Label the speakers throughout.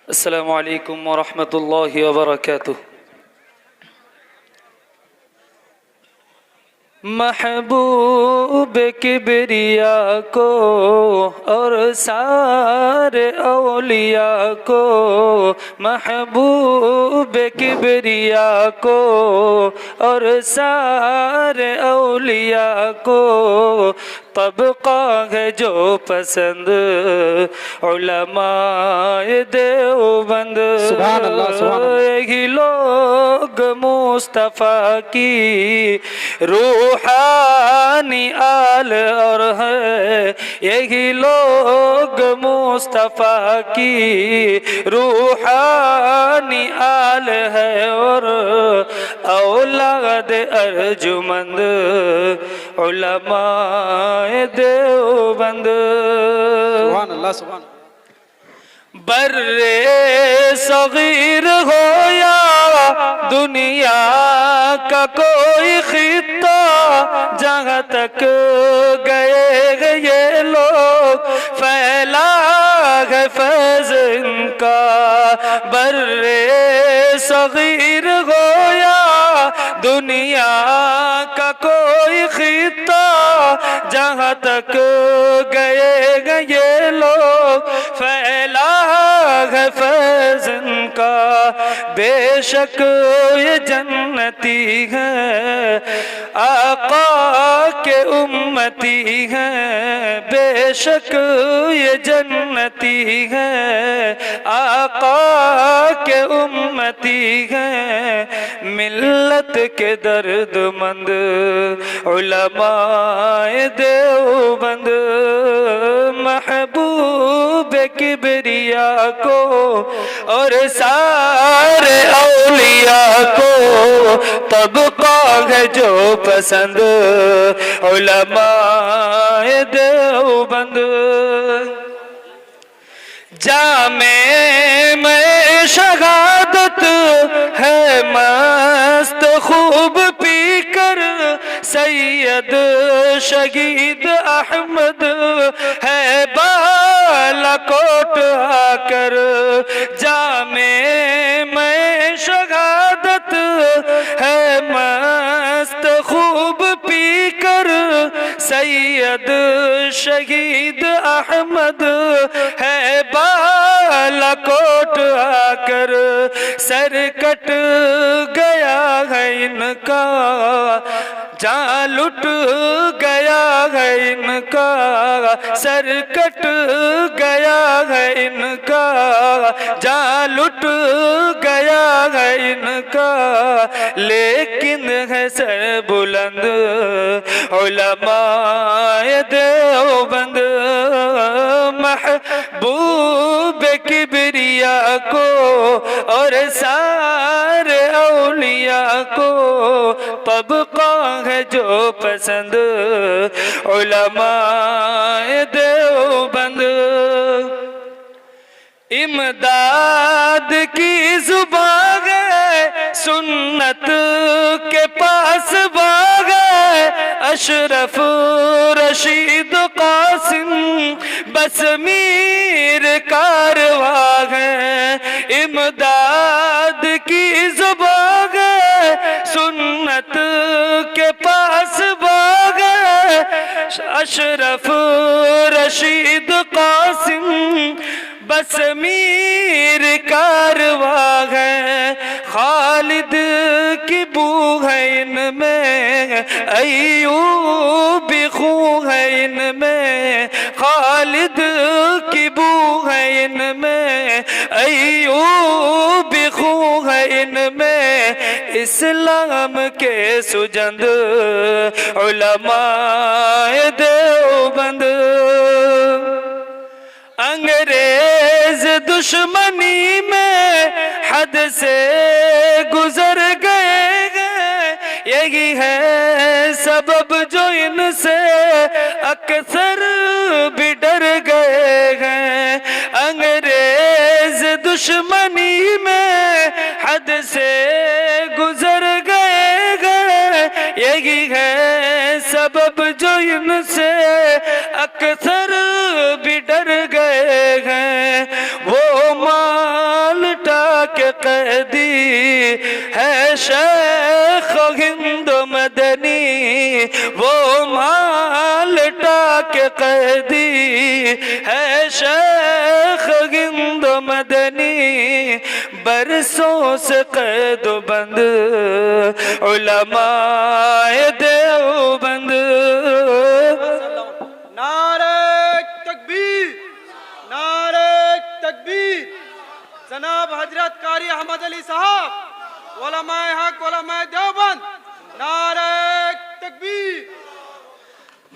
Speaker 1: अस्सलामु अलैकुम वरहमतुल्लाहि वबरकातुह। महबूब किबरिया को और सारे औलिया को, महबूब किबरिया को और सारे औलिया को तबका है जो पसंद उलमाए देवबंद।
Speaker 2: सुभान अल्लाह, सुभान अल्लाह।
Speaker 1: यही लोग मुस्तफ़ा की रूहानी आल और है, यही लोग मुस्तफ़ा की रूहानी आल है और औलाद अर्जुमंद उलमाए देवबंद।
Speaker 2: सुभान अल्लाह, सुभान अल्लाह।
Speaker 1: बर्रे सगीर हो या दुनिया का कोई खित्ता, जहाँ तक गए ये लोग फैला है फैज़ इनका। बर्रे सगीर हो या दुनिया का कोई खित्ता, जहाँ तक गए ये लोग फैला है फैज़ इनका। बेशक ये जन्नती है आका के उम्मती है, बेशक ये जन्नती है आका के उम्मती है। मिल्लत के दर्दमंद उलमाए देवबंद। महबूब किबरिया को और सारे औलिया को तबका है जो पसंद उलमाए देवबंद। जामे में शहादत है मस्त खूब पीकर, सैयद शहीद अहमद है बालाकोट आकर। जामे में शहादत है मस्त खूब पीकर, सैयद शहीद अहमद है बालाकोट आकर। सर कट गया है इनका, जान लुट गया है इनका। सर कट गया है इनका, जान लुट गया है इनका। लेकिन है सर बुलंद उलमाए देवबंद। महबूब किबरिया को और सारे औलिया को तबका है जो पसंद उलमाए देवबंद। इमदाद की जुबान है, सुन्नत के पास बाग है। अशरफ रशीद कासिम बस मीर कारवा है। इमदाद की जुबान है, सुन्नत के पास बाग है। अशरफ रशीद कासिम बस मीर कारवा है। खालिद की बू है इनमें, अय्यूब खू है इनमें। खालिद की बू है इनमें, अय्यूब खू है इनमें। इस्लाम के सुजंद उलमाए देवबंद। अंग्रेज दुश्मनी में हद से गुजर गए, यही है सबब जो इनसे अक्सर भी डर गए हैं। अंग्रेज दुश्मनी में हद से गुजर गए, यही है सबब जो इनसे अक्सर भी डर गए हैं। वो माँ कैदी है शेख हिंद मदनी, वो माल्टा के कैदी है शेख हिंद मदनी, बरसों से कैद बंद उलमाए देवबंद।
Speaker 2: नारे तकबीर, नारे तकबीर। जनाब हजरत कारी अहमद अली साहब उलमाए हक उलमाए देवबंद, नारे तकबीर।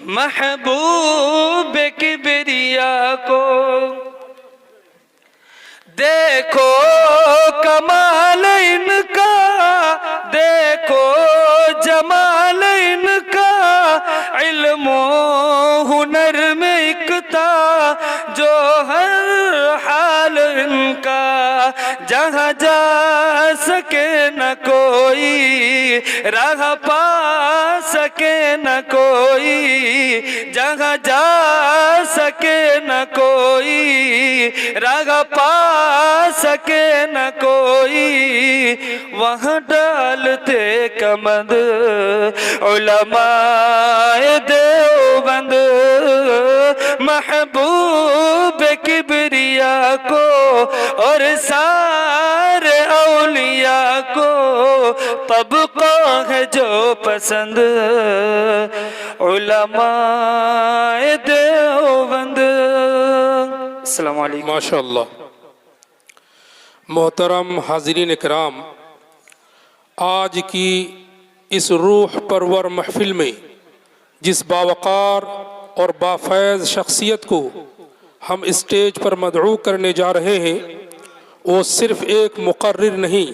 Speaker 1: महबूब किबरिया को देखो कमाल इनका, देखो जमाल इनका, इल्मो हुनर में इकता जो हर हाल इनका, जहाँ जा सके न कोई राह पा सके न कोई, जहाँ जा सके न कोई राह पा सके न कोई, वहाँ डालते कमंद उलमाए देवबंद। महबूब किबरिया को और सारे औलिया को तबका है जो पसंद उलमाए देवबंद। अस्सलाम वालेकुम।
Speaker 3: माशाअल्लाह। मोहतरम हाज़रीन इकराम, आज की इस रूह परवर महफिल में जिस बावकार और बाफैज़ शख्सियत को हम स्टेज पर मदऊ करने जा रहे हैं, वो सिर्फ़ एक मुकर्रिर नहीं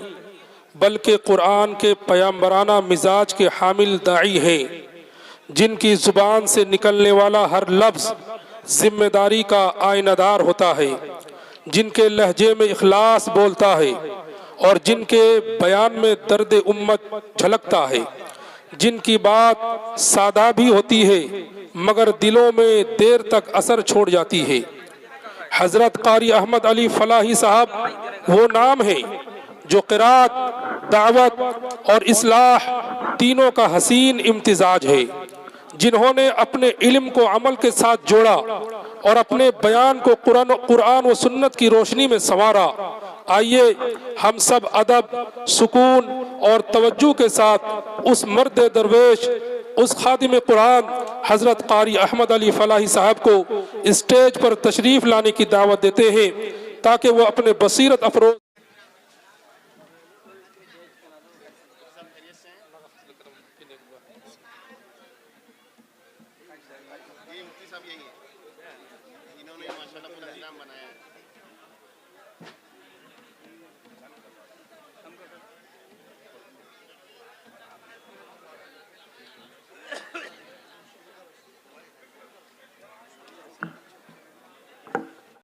Speaker 3: बल्कि कुरान के पैगंबराना मिजाज के हामिल दाई हैं, जिनकी ज़ुबान से निकलने वाला हर लफ्ज़ जिम्मेदारी का आइनादार होता है, जिनके लहजे में इखलास बोलता है और जिनके बयान में दर्द उम्मत झलकता है, जिनकी बात सादा भी होती है मगर दिलों में देर तक असर छोड़ जाती है। हज़रत कारी अहमद अली फलाही साहब वो नाम है जो क़िरात, दावत और इस्लाह तीनों का हसीन इम्तिजाज है, जिन्होंने अपने इल्म को अमल के साथ जोड़ा और अपने बयान को कुरान व सुन्नत की रोशनी में संवारा। आइए हम सब अदब, सुकून और तवज्जो के साथ उस मर्द दरवेश, उस खादिम कुरान हज़रत कारी अहमद अली फलाही साहब को स्टेज पर तशरीफ़ लाने की दावत देते हैं ताकि वो अपने बसीरत अफरोज
Speaker 4: ये मुफ्ती साहब यही है, इन्होंने माशाल्लाह पूरा निज़ाम बनाया है।